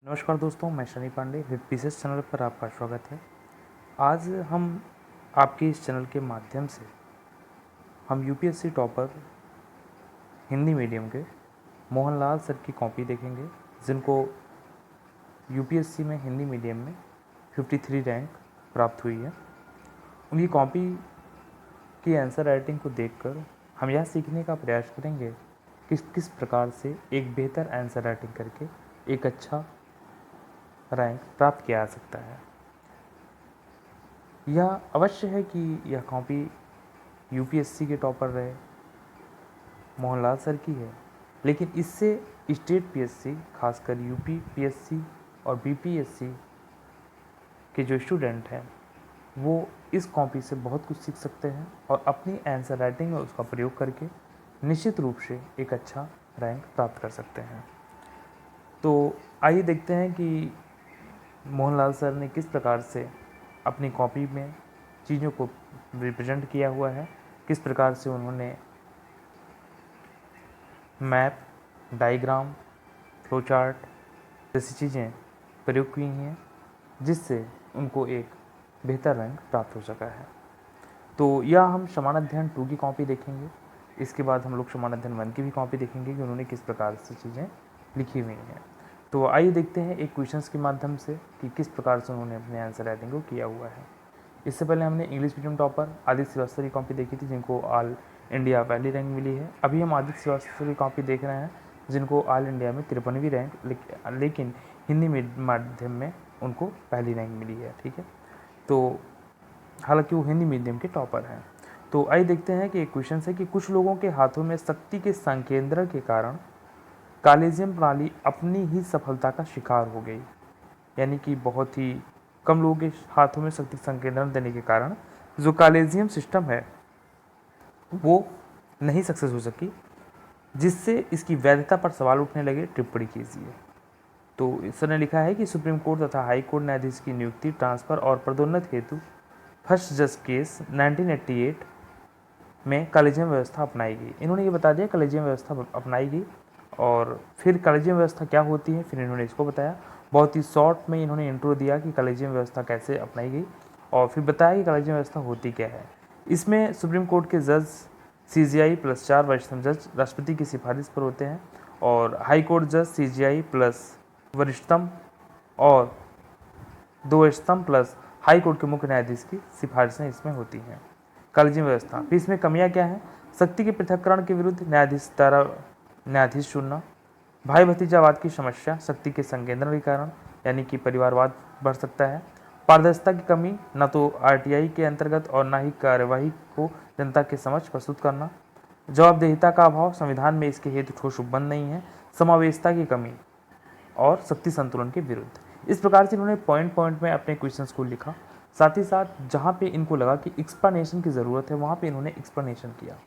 नमस्कार दोस्तों, मैं Shani Pandey with pieces channel पर आपका स्वागत है। आज हम आपके इस चैनल के माध्यम से हम यूपीएससी टॉपर हिंदी मीडियम के मोहनलाल सर की कॉपी देखेंगे, जिनको यूपीएससी में हिंदी मीडियम में 53 रैंक प्राप्त हुई है। उनकी कॉपी की आंसर राइटिंग को देखकर हम यह सीखने का प्रयास करेंगे कि किस प्रकार से एक बेहतर आंसर राइटिंग करके एक अच्छा रैंक प्राप्त किया जा सकता है। यह अवश्य है कि यह कॉपी यूपीएससी के टॉपर रहे मोहनलाल सर की है, लेकिन इससे स्टेट पीएससी, खासकर यूपी पीएससी और बीपीएससी के जो स्टूडेंट हैं वो इस कॉपी से बहुत कुछ सीख सकते हैं और अपनी आंसर राइटिंग में उसका प्रयोग करके निश्चित रूप से एक अच्छा रैंक प्राप्त कर सकते हैं। तो आइए देखते हैं कि मोहनलाल सर ने किस प्रकार से अपनी कॉपी में चीज़ों को रिप्रेजेंट किया हुआ है, किस प्रकार से उन्होंने मैप, डायग्राम, फ्लो चार्ट जैसी चीज़ें प्रयोग की हैं, जिससे उनको एक बेहतर रैंक प्राप्त हो सका है। तो यह हम समान अध्ययन 2 की कॉपी देखेंगे। इसके बाद हम लोग समान अध्ययन 1 की भी कॉपी देखेंगे कि उन्होंने किस प्रकार से चीज़ें लिखी हुई हैं। तो आइए देखते हैं एक क्वेश्चंस के माध्यम से कि किस प्रकार से उन्होंने अपने आंसर राइटिंग को किया हुआ है। इससे पहले हमने English medium topper Aditya Srivastava की कॉपी देखी थी, जिनको ऑल इंडिया पहली रैंक मिली है। अभी हम आदित्य श्रीवास्तव की कॉपी देख रहे हैं, जिनको ऑल इंडिया में 53वीं रैंक, लेकिन हिंदी माध्यम में उनको पहली रैंक मिली है। ठीक है, तो हालांकि वो हिंदी मीडियम के टॉपर हैं। तो आइए देखते हैं कि एक क्वेश्चन है कि कुछ लोगों के हाथों में शक्ति के संकेंद्रण के कारण कॉलेजियम प्रणाली अपनी ही सफलता का शिकार हो गई। यानी कि बहुत ही कम लोगों के हाथों में शक्ति संकेंद्रण देने के कारण जो कॉलेजियम सिस्टम है वो नहीं सक्सेस हो सकी, जिससे इसकी वैधता पर सवाल उठने लगे। टिप्पणी कीजिए। तो सर ने लिखा है कि सुप्रीम कोर्ट तथा हाई कोर्ट न्यायाधीश की नियुक्ति, ट्रांसफर और पदोन्नति हेतु फर्स्ट जज केस 1988 में कॉलेजियम व्यवस्था अपनाई गई। इन्होंने ये बता दिया कॉलेजियम व्यवस्था अपनाई गई, और फिर कॉलेजियम व्यवस्था क्या होती है फिर इन्होंने इसको बताया। बहुत ही शॉर्ट में इन्होंने इंट्रो दिया कि कॉलेजियम व्यवस्था कैसे अपनाई गई, और फिर बताया कि कॉलेजियम व्यवस्था होती क्या है। इसमें सुप्रीम कोर्ट के जज CJI प्लस 4 वरिष्ठतम जज राष्ट्रपति की सिफारिश पर होते हैं, और हाई कोर्ट जज CJI प्लस वरिष्ठतम और 2 वरिष्ठतम प्लस हाई कोर्ट के मुख्य न्यायाधीश की सिफारिशें इसमें होती हैं। कॉलेजियम व्यवस्था फिर इसमें कमियां क्या हैं? शक्ति के पृथक्करण के विरुद्ध न्यायाधीश चुनना, भाई भतीजावाद की समस्या, शक्ति के संकेंद्रण के कारण, यानी कि परिवारवाद बढ़ सकता है, पारदर्शिता की कमी, न तो RTI के अंतर्गत और न ही कार्यवाही को जनता के समक्ष प्रस्तुत करना, जवाबदेहिता का अभाव, संविधान में इसके हेतु ठोस उपबंध नहीं है, समावेशिता की कमी और शक्ति संतुलन के विरुद्ध। इस प्रकार से इन्होंने पॉइंट में अपने क्वेश्चंस को लिखा। साथ ही साथ जहाँ पे इनको लगा कि एक्सप्लेनेशन की ज़रूरत है, वहाँ पे इन्होंने एक्सप्लेनेशन किया।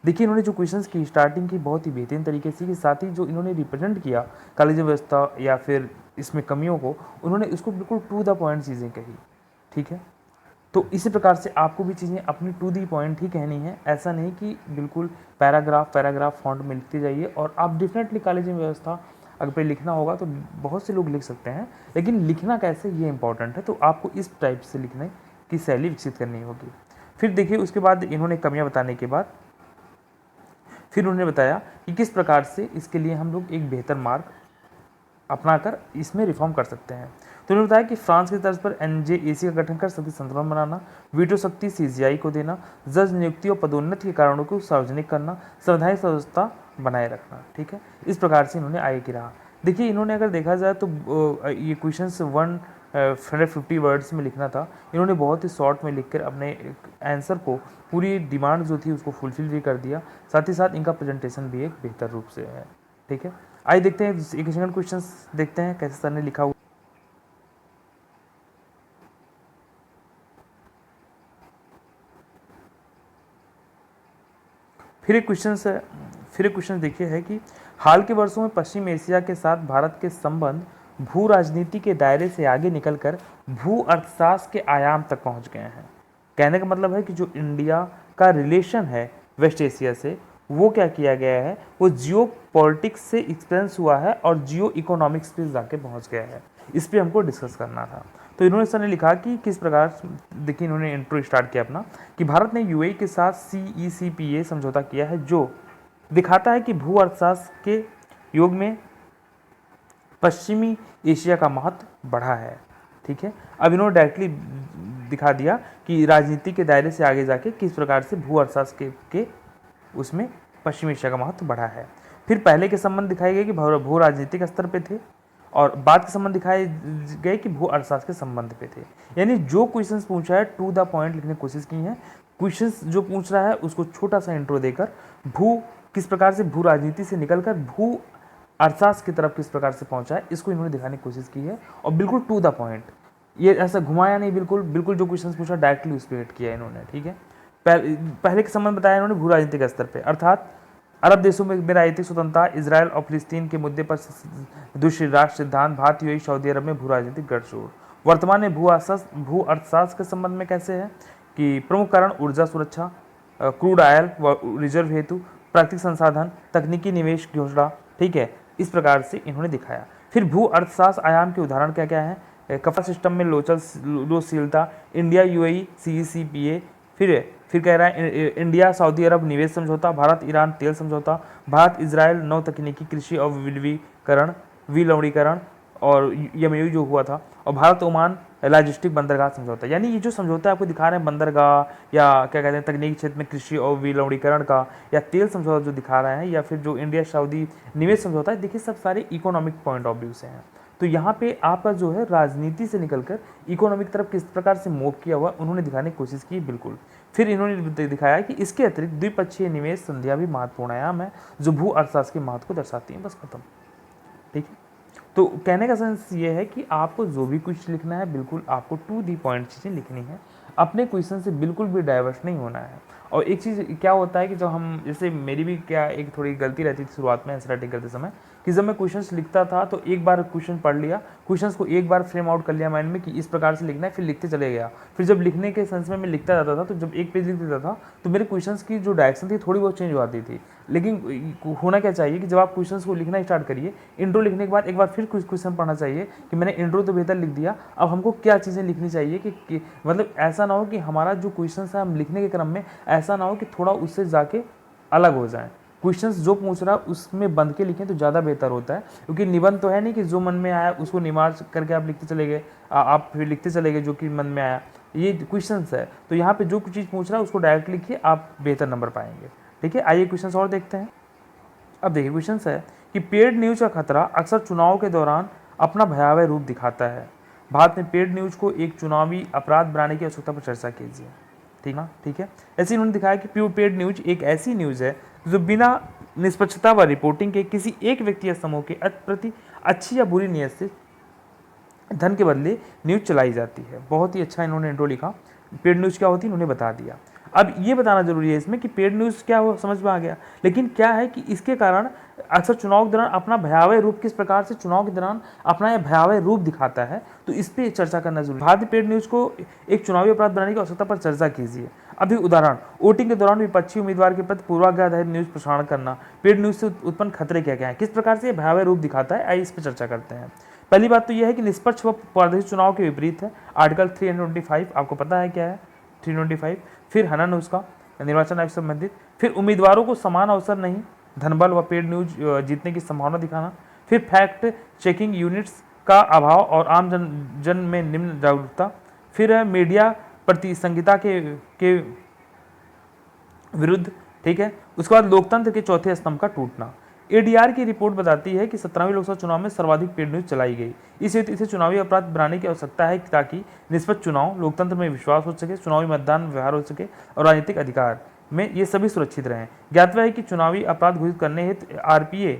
देखिए, इन्होंने जो क्वेश्चंस की स्टार्टिंग की बहुत ही बेहतरीन तरीके से की, साथ ही जो इन्होंने रिप्रेजेंट किया कॉलेजियम व्यवस्था या फिर इसमें कमियों को, उन्होंने इसको बिल्कुल टू द पॉइंट चीज़ें कही। ठीक है, तो इसी प्रकार से आपको भी चीज़ें अपनी टू दी पॉइंट ही कहनी है। ऐसा नहीं कि बिल्कुल पैराग्राफ फॉन्ट में लिखते जाइए। और आप डेफिनेटली कॉलेजियम व्यवस्था अगर लिखना होगा तो बहुत से लोग लिख सकते हैं, लेकिन लिखना कैसे ये इंपॉर्टेंट है। तो आपको इस टाइप से लिखने की शैली विकसित करनी होगी। फिर देखिए, उसके बाद इन्होंने कमियां बताने के बाद फिर उन्होंने बताया कि किस प्रकार से इसके लिए हम लोग एक बेहतर मार्ग अपनाकर इसमें रिफॉर्म कर सकते हैं। तो उन्होंने बताया कि फ्रांस की तर्ज पर NJAC का गठन कर शक्ति संतुलन बनाना, वीटो शक्ति CJI को देना, जज नियुक्ति और पदोन्नति के कारणों को सार्वजनिक करना, संवैधानिक व्यवस्था बनाए रखना। ठीक है, इस प्रकार से इन्होंने आगे की रहा। देखिए, इन्होंने अगर देखा जाए तो ये क्वेश्चन 150 वर्ड्स में लिखना था, इन्होंने बहुत ही शॉर्ट में लिखकर अपने आंसर को, पूरी डिमांड जो थी उसको फुलफिल भी कर दिया। साथ ही साथ इनका प्रेजेंटेशन भी एक बेहतर रूप से है। ठीक है, आइए देखते हैं एक सेकंड क्वेश्चन देखते हैं कैसे सर ने लिखा हुआ। फिर एक क्वेश्चन देखिए है कि हाल के वर्षों में पश्चिम एशिया के साथ भारत के संबंध भू राजनीति के दायरे से आगे निकलकर भू अर्थशास्त्र के आयाम तक पहुंच गए हैं। कहने का मतलब है कि जो इंडिया का रिलेशन है वेस्ट एशिया से, वो क्या किया गया है, वो जियो पॉलिटिक्स से एक्सपेंस हुआ है और जियो इकोनॉमिक्स पे जाके पहुंच गया है। इस पे हमको डिस्कस करना था। तो इन्होंने सर ने लिखा कि किस प्रकार, देखिए इन्होंने इंट्रो स्टार्ट किया अपना कि भारत ने यूएई के साथ CECPA समझौता किया है जो दिखाता है कि भू अर्थशास्त्र के योग में पश्चिमी एशिया का महत्व बढ़ा है। ठीक है, अब इन्होंने डायरेक्टली दिखा दिया कि राजनीति के दायरे से आगे जाके किस प्रकार से भू अर्थशास्त्र के उसमें पश्चिमी एशिया का महत्व बढ़ा है। फिर पहले के संबंध दिखाए गए कि भू राजनीतिक स्तर पे थे और बाद के संबंध दिखाए गए कि भू अर्थशास्त्र के संबंध पे थे। यानी जो क्वेश्चंस पूछा है टू द पॉइंट लिखने की कोशिश की है। क्वेश्चंस जो पूछ रहा है उसको छोटा सा इंट्रो देकर भू किस प्रकार से भू राजनीति से निकलकर भू अर्थशास्त्र की तरफ किस प्रकार से पहुंचा है, इसको इन्होंने दिखाने की कोशिश की है और बिल्कुल टू द पॉइंट, ये ऐसा घुमाया नहीं, बिल्कुल बिल्कुल जो क्वेश्चन पूछा डायरेक्टली उस पर हिट किया इन्होंने। ठीक है, पहले के संबंध बताया इन्होंने भू राजनीतिक स्तर पे, अर्थात अरब देशों में राजनीतिक स्वतंत्रता, इजराइल और फिलिस्तीन के मुद्दे पर दूसरी राष्ट्र सिद्धांत, भारत यूएई सऊदी अरब में भू राजनीतिक गठजोड़। वर्तमान में भू अर्थशास्त्र के संबंध में कैसे है कि प्रमुख कारण ऊर्जा सुरक्षा, क्रूड ऑयल रिजर्व हेतु, प्राकृतिक संसाधन, तकनीकी निवेश घोषणा। ठीक है, इस प्रकार से इन्होंने दिखाया। फिर भू अर्थशास्त्र आयाम के उदाहरण क्या क्या है, कफा सिस्टम में लोचशीलता, इंडिया यूएई CECPA, फिर कह रहा है इंडिया सऊदी अरब निवेश समझौता, भारत ईरान तेल समझौता, भारत इजराइल नौ तकनीकी कृषि और विलवणीकरण और MOU जो हुआ था, और भारत ओमान लॉजिस्टिक बंदरगाह समझौता। यानी ये जो समझौता आपको दिखा रहे हैं बंदरगाह या क्या कहते हैं तकनीकी क्षेत्र में कृषि और विलवणीकरण का, या तेल समझौता जो दिखा रहे हैं, या फिर जो इंडिया सऊदी निवेश समझौता है, देखिए सब सारे इकोनॉमिक पॉइंट ऑफ व्यू से हैं। तो यहाँ पे आपका जो है राजनीति से निकलकर इकोनॉमिक तरफ किस प्रकार से मूव किया हुआ उन्होंने दिखाने की कोशिश की बिल्कुल। फिर इन्होंने दिखाया कि इसके अतिरिक्त द्विपक्षीय निवेश संधियां भी महत्वपूर्ण आयाम है जो भू अर्थशास्त्र के महत्व को दर्शाती हैं। बस खत्म। ठीक है, तो कहने का सेंस ये है कि आपको जो भी कुछ लिखना है बिल्कुल आपको टू दी पॉइंट चीज़ें लिखनी है, अपने क्वेश्चन से बिल्कुल भी डाइवर्स नहीं होना है। और एक चीज़ क्या होता है कि जब हम, जैसे मेरी भी क्या एक थोड़ी गलती रहती थी शुरुआत में आंसर राइटिंग करते समय, कि जब मैं क्वेश्चंस लिखता था तो एक बार क्वेश्चन पढ़ लिया, क्वेश्चंस को एक बार फ्रेम आउट कर लिया माइंड में कि इस प्रकार से लिखना है, फिर लिखते चले गया। फिर जब लिखने के सेंस में मैं लिखता जाता था तो जब एक पेज लिख देता था तो मेरे क्वेश्चंस की जो डायरेक्शन थी थोड़ी बहुत चेंज हो जाती थी। लेकिन होना क्या चाहिए कि जब आप क्वेश्चंस को लिखना स्टार्ट करिए, इंट्रो लिखने के बाद एक बार फिर कुछ क्वेश्चन पढ़ना चाहिए कि मैंने इंट्रो तो बेहतर लिख दिया, अब हमको क्या चीज़ें लिखनी चाहिए कि मतलब ऐसा ना हो कि हमारा जो क्वेश्चन है हम लिखने के क्रम में ऐसा ना हो कि थोड़ा उससे जाके अलग हो जाए। क्वेश्चंस जो पूछ रहा है उसमें बंद के लिखें तो ज़्यादा बेहतर होता है, क्योंकि निबंध तो है नहीं कि जो मन में आया उसको निमार्च करके आप लिखते चले गए, आप फिर लिखते चले गए जो कि मन में आया। ये क्वेश्चंस है, तो यहाँ पे जो कुछ चीज़ पूछ रहा है उसको डायरेक्ट लिखिए, आप बेहतर नंबर पाएंगे। ठीक है, आइए क्वेश्चन और देखते हैं। अब देखिए क्वेश्चन है कि पेड न्यूज का खतरा अक्सर चुनाव के दौरान अपना भयावह रूप दिखाता है। भारत में पेड न्यूज को एक चुनावी अपराध बनाने की आवश्यकता पर चर्चा कीजिए। ठीक ना, ठीक है, ऐसे इन्होंने दिखाया कि पेड न्यूज एक ऐसी न्यूज है जो बिना निष्पक्षता व रिपोर्टिंग के किसी एक व्यक्ति या समूह के प्रति अच्छी या बुरी नीयत से धन के बदले न्यूज चलाई जाती है। बहुत ही अच्छा इन्होंने इंट्रो लिखा, पेड न्यूज क्या होती है इन्होंने बता दिया। अब ये बताना जरूरी है इसमें कि पेड न्यूज़ क्या हो समझ में आ गया, लेकिन क्या है कि इसके कारण अक्सर चुनाव के दौरान अपना भयावह रूप किस प्रकार से चुनाव के दौरान अपना यह भयावह रूप दिखाता है, तो इस पर चर्चा करना जरूरी है। भारतीय पेड न्यूज़ को एक चुनावी अपराध बनाने की आवश्यकता पर चर्चा कीजिए। अभी उदाहरण, वोटिंग के दौरान विपक्षी उम्मीदवार के प्रति पूर्वाग्रह न्यूज प्रसारण करना, पेड न्यूज से उत्पन्न खतरे क्या क्या है, किस प्रकार से भयावह रूप दिखाता है, आइए इस पर चर्चा करते हैं। पहली बात तो यह है कि निष्पक्ष व पारदर्शी चुनाव के विपरीत है। आर्टिकल 325 आपको पता है क्या है 325। फिर हनन उसका निर्वाचन आयोग से संबंधित। फिर उम्मीदवारों को समान अवसर नहीं, धनबल व पेड न्यूज जीतने की संभावना दिखाना। फिर फैक्ट चेकिंग यूनिट्स का अभाव और आम जन में निम्न जागरूकता। फिर है मीडिया प्रति संहिता के विरुद्ध। ठीक है, उसके बाद लोकतंत्र के चौथे स्तंभ का टूटना। ADR की रिपोर्ट बताती है कि 17वीं लोकसभा चुनाव में सर्वाधिक पेड न्यूज चलाई गई। इस हेतु इसे चुनावी अपराध बनाने की आवश्यकता है ताकि निष्पक्ष चुनाव, लोकतंत्र में विश्वास हो सके, चुनावी मतदान व्यवहार हो सके और राजनीतिक अधिकार में ये सभी सुरक्षित रहें। ज्ञातव्य है कि चुनावी अपराध घोषित करने हेतु RPA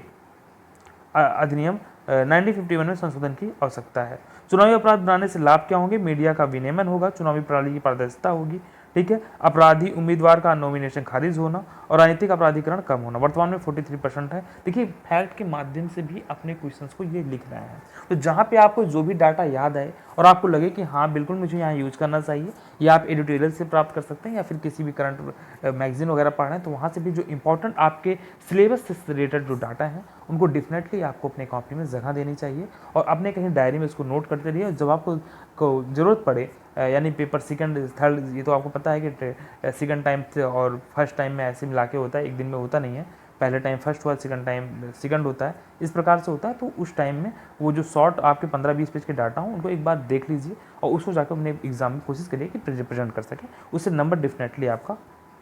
अधिनियम 1951 में संशोधन की आवश्यकता है। चुनावी अपराध बनाने से लाभ क्या होंगे, मीडिया का विनियमन होगा, चुनावी प्रणाली की पारदर्शिता होगी। ठीक है, अपराधी उम्मीदवार का नॉमिनेशन खारिज होना और राजनीतिक अपराधीकरण कम होना। वर्तमान में 43% है। देखिए फैक्ट के माध्यम से भी अपने क्वेश्चंस को ये लिख रहे हैं, तो जहाँ पे आपको जो भी डाटा याद आए और आपको लगे कि हाँ बिल्कुल मुझे यहाँ यूज करना चाहिए, या आप एडिटोरियल से प्राप्त कर सकते हैं या फिर किसी भी करंट मैगजीन वगैरह पढ़ रहे हैं तो वहाँ से भी जो इंपॉर्टेंट आपके सिलेबस से रिलेटेड जो डाटा है उनको डेफिनेटली आपको अपने कॉपी में जगह देनी चाहिए और अपने कहीं डायरी में उसको नोट करते रहिए। और जब आपको ज़रूरत पड़े, यानी पेपर सेकंड थर्ड, ये तो आपको पता है कि सेकंड टाइम और फर्स्ट टाइम में ऐसे मिला के होता है, एक दिन में होता नहीं है, पहले टाइम फर्स्ट हुआ, सेकंड टाइम सेकंड होता है, इस प्रकार से होता है। तो उस टाइम में वो जो शॉर्ट आपके 15-20 पेज के डाटा हो उनको एक बार देख लीजिए और उसको जाकर अपने एग्जाम में कोशिश करिए कि प्रेजेंट कर सके, उससे नंबर डेफिनेटली आपका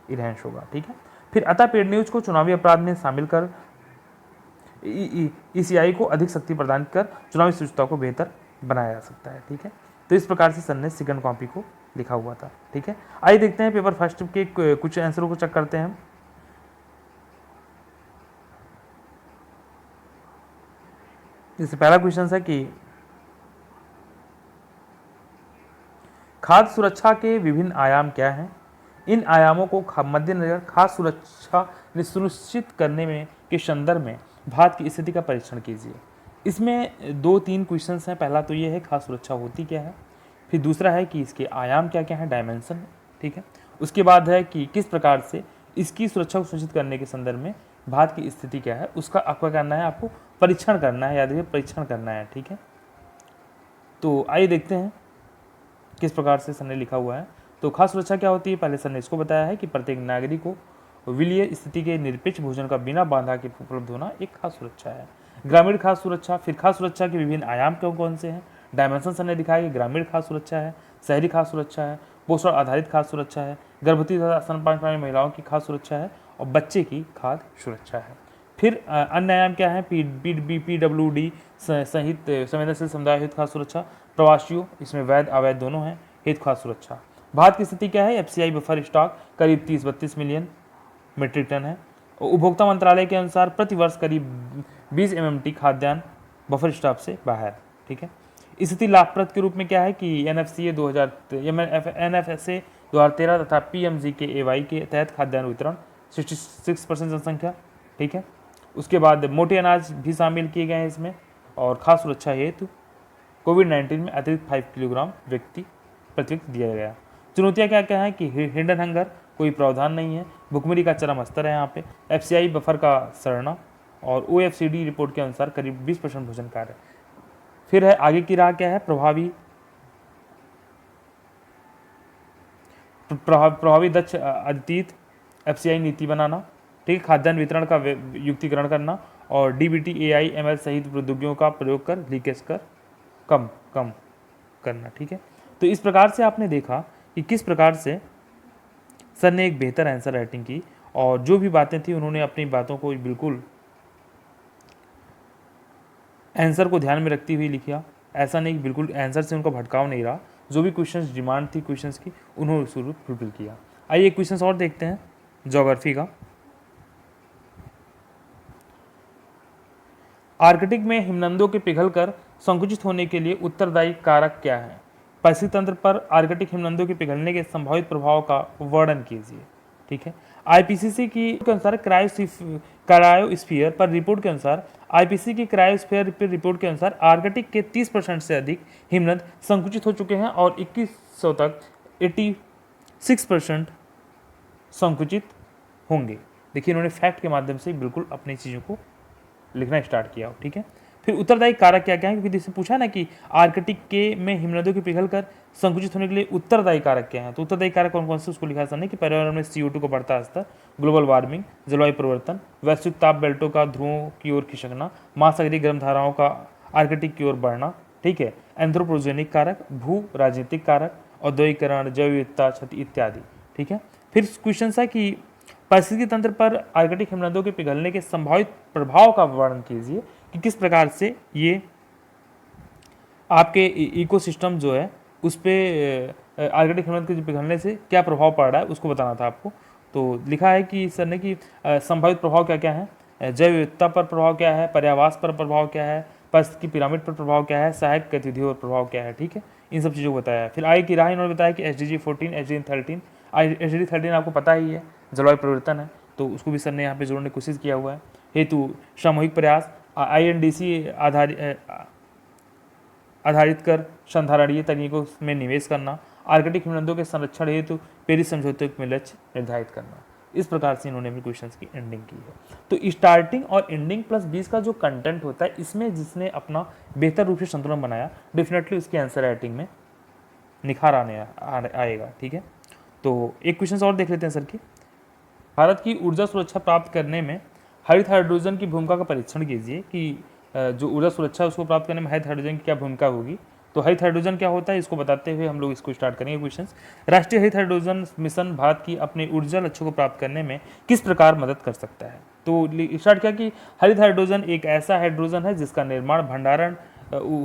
इनहेंस होगा। ठीक है। फिर अतः पेड न्यूज़ को चुनावी अपराध में शामिल कर ECI को अधिक शक्ति प्रदान कर चुनावी शुचिता को बेहतर बनाया जा सकता है। ठीक है। तो इस प्रकार से सर ने सेकंड कॉपी को लिखा हुआ था। ठीक है। आइए देखते हैं पेपर फर्स्ट के कुछ आंसरों को चेक करते हैं। जैसे पहला क्वेश्चन है कि खाद्य सुरक्षा के विभिन्न आयाम क्या हैं? इन आयामों को मद्देनजर खाद्य सुरक्षा सुनिश्चित करने में के संदर्भ में भारत की स्थिति का परीक्षण कीजिए। इसमें 2-3 क्वेश्चंस हैं। पहला तो ये है खाद्य सुरक्षा होती क्या है, फिर दूसरा है कि इसके आयाम क्या क्या है, डायमेंशन। ठीक है। उसके बाद है कि किस प्रकार से इसकी सुरक्षा को सुनिश्चित करने के संदर्भ में भारत की स्थिति क्या है, उसका आपका करना है, आपको परीक्षण करना है, याद रखिए परीक्षण करना है। ठीक है। तो आइए देखते हैं किस प्रकार से सर ने लिखा हुआ है। तो खाद्य सुरक्षा क्या होती है, पहले सर ने इसको बताया है कि प्रत्येक नागरिक को विलीय स्थिति के निरपेक्ष भोजन का बिना बाधा के उपलब्ध होना एक खाद्य सुरक्षा है। ग्रामीण खाद्य सुरक्षा, फिर खाद्य सुरक्षा के विभिन्न आयाम कौन कौन से हैं, डायमेंशन सर ने दिखाया कि ग्रामीण खाद्य सुरक्षा है, शहरी खाद्य सुरक्षा है, पोषण आधारित खाद्य सुरक्षा है, गर्भवती तथा स्तनपान कराने वाली महिलाओं की खाद्य सुरक्षा है और बच्चे की खाद्य सुरक्षा है। फिर अन्य आयाम क्या है, PWD सहित संवेदनशील समुदाय हित खाद्य सुरक्षा, प्रवासियों, इसमें वैध अवैध दोनों हैं, हित खाद्य सुरक्षा। भारत की स्थिति क्या है, FCI बफर स्टॉक करीब 30-32 मिलियन मीट्रिक टन है। उपभोक्ता मंत्रालय के अनुसार प्रतिवर्ष करीब 20 MMT खाद्यान्न बफर स्टॉक से बाहर। ठीक है। स्थिति लाभप्रद के रूप में क्या है कि NFSA 2013 तथा PMGKAY के तहत खाद्यान्न वितरण 66% जनसंख्या। ठीक है। उसके बाद मोटे अनाज भी शामिल किए गए हैं इसमें। और खाद्य सुरक्षा हेतु कोविड-19 में अतिरिक्त 5 किलोग्राम व्यक्ति प्रति व्यक्ति दिया गया। चुनौतियाँ क्या क्या है कि हिडन हंगर कोई प्रावधान नहीं है, भुखमरी का चरम स्तर है यहाँ पे, FCI बफर का सड़ना और OECD रिपोर्ट के अनुसार करीब 20% भोजन कार्य। फिर है आगे की राह क्या है, प्रभावी दक्ष अद्वितीय FCI नीति बनाना। ठीक है। खाद्यान्न वितरण का युक्तिकरण करना और DBT AI ML सहित प्रौद्योगिकियों का प्रयोग कर लीकेज कर कम करना। ठीक है। तो इस प्रकार से आपने देखा कि किस प्रकार से सर ने एक बेहतर आंसर राइटिंग की और जो भी बातें थी उन्होंने अपनी बातों को बिल्कुल आंसर को ध्यान में रखती हुई लिखा। ऐसा नहीं कि बिल्कुल आंसर से उनका भटकाव नहीं रहा, जो भी क्वेश्चंस डिमांड थी क्वेश्चंस की उन्होंने उसको फुलफिल किया। आइए एक क्वेश्चंस और देखते हैं ज्योग्राफी का। आर्कटिक में हिमनदों के पिघलकर संकुचित होने के लिए उत्तरदायी कारक क्या है? परिस्थिति तंत्र पर आर्कटिक हिमनदों के पिघलने के संभावित प्रभाव का वर्णन कीजिए। ठीक है। IPCC की के अनुसार क्रायोस्फीयर पर रिपोर्ट के अनुसार IPCC की क्रायोस्फीयर रिपोर्ट के अनुसार आर्कटिक के 30% से अधिक हिमनद संकुचित हो चुके हैं और 2100 तक 86% संकुचित होंगे। देखिए इन्होंने फैक्ट के माध्यम से बिल्कुल अपनी चीज़ों को लिखना स्टार्ट किया। ठीक है। फिर उत्तरदायी कारक क्या क्या है, क्योंकि जिससे पूछा ना कि आर्कटिक के में हिमनदों के पिघलकर संकुचित होने के लिए उत्तरदायी कारक क्या है, तो उत्तरदायी कारक कौन कौन से उसको लिखा है कि पर्यावरण में CO2 का बढ़ता स्तर, ग्लोबल वार्मिंग, जलवायु परिवर्तन, वैश्विक ताप बेल्टों का ध्रुवों की ओर खिसकना, महासागरीय गर्म धाराओं का आर्कटिक की ओर बढ़ना। ठीक है। एंथ्रोपोजेनिक कारक, भू राजनीतिक कारक, औद्योगिकरण, जैव विविधता क्षति इत्यादि। ठीक है। फिर क्वेश्चन है कि पारिस्थितिकी तंत्र पर आर्कटिक हिमनदों के पिघलने के संभावित प्रभाव का वर्णन कीजिए कि किस प्रकार से ये आपके इकोसिस्टम जो है उस पर आर्कटिक हिमनद के पिघलने से क्या प्रभाव पड़ रहा है उसको बताना था आपको। तो लिखा है कि सर ने कि संभावित प्रभाव क्या क्या है, जैव विविधता पर प्रभाव क्या है, पर्यावास पर प्रभाव क्या है, पारिस्थितिकी पिरामिड पर प्रभाव क्या है, सहायक गतिविधियों पर प्रभाव क्या है। ठीक है। इन सब चीज़ों को बताया है। फिर आगे की राह इन्होंने बताया कि SDG 14, SDG 13, SDG 13 आपको पता ही है जलवायु परिवर्तन है, तो उसको भी सर ने यहाँ पे जोड़ने की कोशिश किया हुआ है। हेतु सामूहिक प्रयास, INDC आधारित आधारित कर संधारणीय तकनीकों में निवेश करना, आर्कटिक हिमनदों के संरक्षण हेतु पेरिस समझौते में लक्ष्य निर्धारित करना। इस प्रकार से इन्होंने अपने क्वेश्चंस की एंडिंग की है। तो स्टार्टिंग और एंडिंग प्लस 20 का जो कंटेंट होता है, इसमें जिसने अपना बेहतर रूप से संतुलन बनाया, डेफिनेटली उसकी आंसर राइटिंग में निखार आएगा। ठीक है, तो एक क्वेश्चन और देख लेते हैं सर की। भारत की ऊर्जा सुरक्षा प्राप्त करने में हरित हाइड्रोजन की भूमिका का परीक्षण कीजिए कि जो ऊर्जा सुरक्षा है उसको प्राप्त करने में हरित हाइड्रोजन की क्या भूमिका होगी। तो हरित हाइड्रोजन क्या होता है, इसको बताते हुए हम लोग इसको स्टार्ट करेंगे क्वेश्चन। राष्ट्रीय हरित हाइड्रोजन मिशन भारत की अपने ऊर्जा लक्ष्यों को प्राप्त करने में किस प्रकार मदद कर सकता है। तो स्टार्ट किया कि हरित हाइड्रोजन एक ऐसा हाइड्रोजन है जिसका निर्माण भंडारण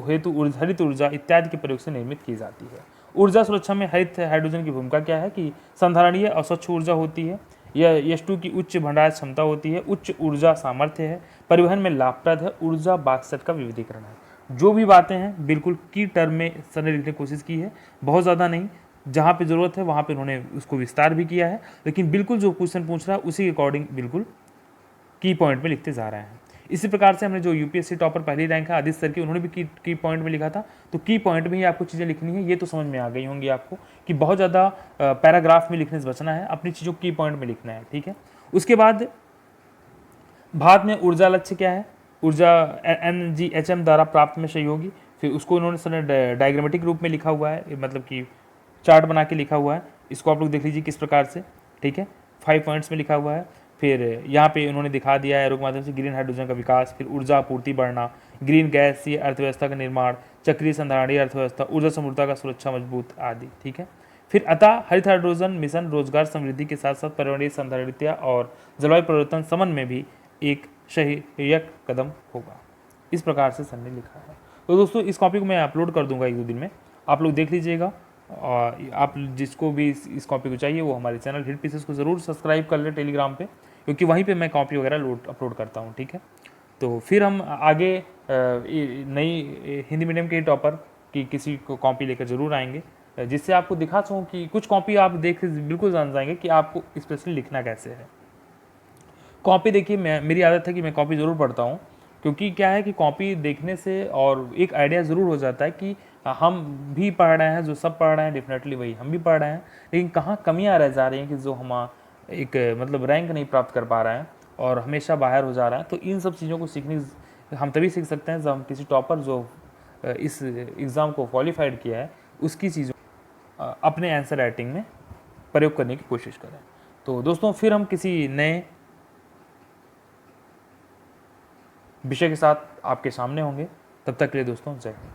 हेतु हरित ऊर्जा इत्यादि के प्रयोग से निर्मित की जाती है। ऊर्जा सुरक्षा में हरित हाइड्रोजन की भूमिका क्या है कि संधारणीय और स्वच्छ ऊर्जा होती है, यह H2 की उच्च भंडार क्षमता होती है, उच्च ऊर्जा सामर्थ्य है, परिवहन में लाभप्रद है, ऊर्जा बाक्सट का विविधीकरण है। जो भी बातें हैं बिल्कुल की टर्म में सर ने लिखने की कोशिश की है, बहुत ज़्यादा नहीं, जहाँ पे ज़रूरत है वहाँ पे उन्होंने उसको विस्तार भी किया है, लेकिन बिल्कुल जो क्वेश्चन पूछ रहा है उसी के अकॉर्डिंग बिल्कुल की पॉइंट में लिखते जा रहे हैं। इसी प्रकार से हमने जो यूपीएससी टॉपर पहली रैंक है आदित्य सर की, उन्होंने भी की पॉइंट में लिखा था। तो की पॉइंट में ही आपको चीज़ें लिखनी है, ये तो समझ में आ गई होंगी आपको कि बहुत ज़्यादा पैराग्राफ में लिखने से बचना है, अपनी चीज़ों की पॉइंट में लिखना है। ठीक है, उसके बाद भारत में ऊर्जा लक्ष्य क्या है, ऊर्जा NGHM द्वारा प्राप्त में सहयोगी, फिर उसको उन्होंने सर डायग्रामेटिक रूप में लिखा हुआ है, मतलब कि चार्ट बना के लिखा हुआ है, इसको आप लोग देख लीजिए किस प्रकार से। ठीक है, 5 पॉइंट्स में लिखा हुआ है। फिर यहाँ पे उन्होंने दिखा दिया है एरो के माध्यम से ग्रीन हाइड्रोजन का विकास, फिर ऊर्जा आपूर्ति बढ़ना, ग्रीन गैसीय अर्थव्यवस्था का निर्माण, चक्रीय संधारणीय अर्थव्यवस्था, ऊर्जा समृद्धता का सुरक्षा मजबूत आदि। ठीक है, फिर अतः हरित हाइड्रोजन मिशन रोजगार समृद्धि के साथ साथ पर्यावरणीय संधारणीयता और जलवायु परिवर्तन समन में भी एक सहायक कदम होगा। इस प्रकार से सर ने लिखा है। तो दोस्तों इस कॉपी को मैं अपलोड कर दूंगा 1-2 दिन में, आप लोग देख लीजिएगा। और आप जिसको भी इस कॉपी को चाहिए वो हमारे चैनल हिट पीसेस को ज़रूर सब्सक्राइब कर ले टेलीग्राम पे, क्योंकि वहीं पे मैं कॉपी वगैरह अपलोड करता हूँ। ठीक है, तो फिर हम आगे नई हिंदी मीडियम के टॉपर की किसी को कॉपी लेकर ज़रूर आएंगे, जिससे आपको दिखा सकूँ कि कुछ कॉपी आप देख बिल्कुल जान जाएंगे कि आपको स्पेशली लिखना कैसे है। कॉपी देखिए, मेरी आदत है कि मैं कॉपी ज़रूर पढ़ता हूँ, क्योंकि क्या है कि कॉपी देखने से और एक आइडिया ज़रूर हो जाता है कि हम भी पढ़ रहे हैं, जो सब पढ़ रहे हैं डेफिनेटली वही हम भी पढ़ रहे हैं, लेकिन कहाँ कमियाँ रह जा रही हैं कि जो हम एक मतलब रैंक नहीं प्राप्त कर पा रहे हैं और हमेशा बाहर हो जा रहा है। तो इन सब चीज़ों को सीखने हम तभी सीख सकते हैं जब हम किसी टॉपर जो इस एग्ज़ाम को क्वालिफाइड किया है उसकी चीज़ों अपने आंसर राइटिंग में प्रयोग करने की कोशिश करें। तो दोस्तों फिर हम किसी नए विषय के साथ आपके सामने होंगे, तब तक के लिए दोस्तों जय हिंद।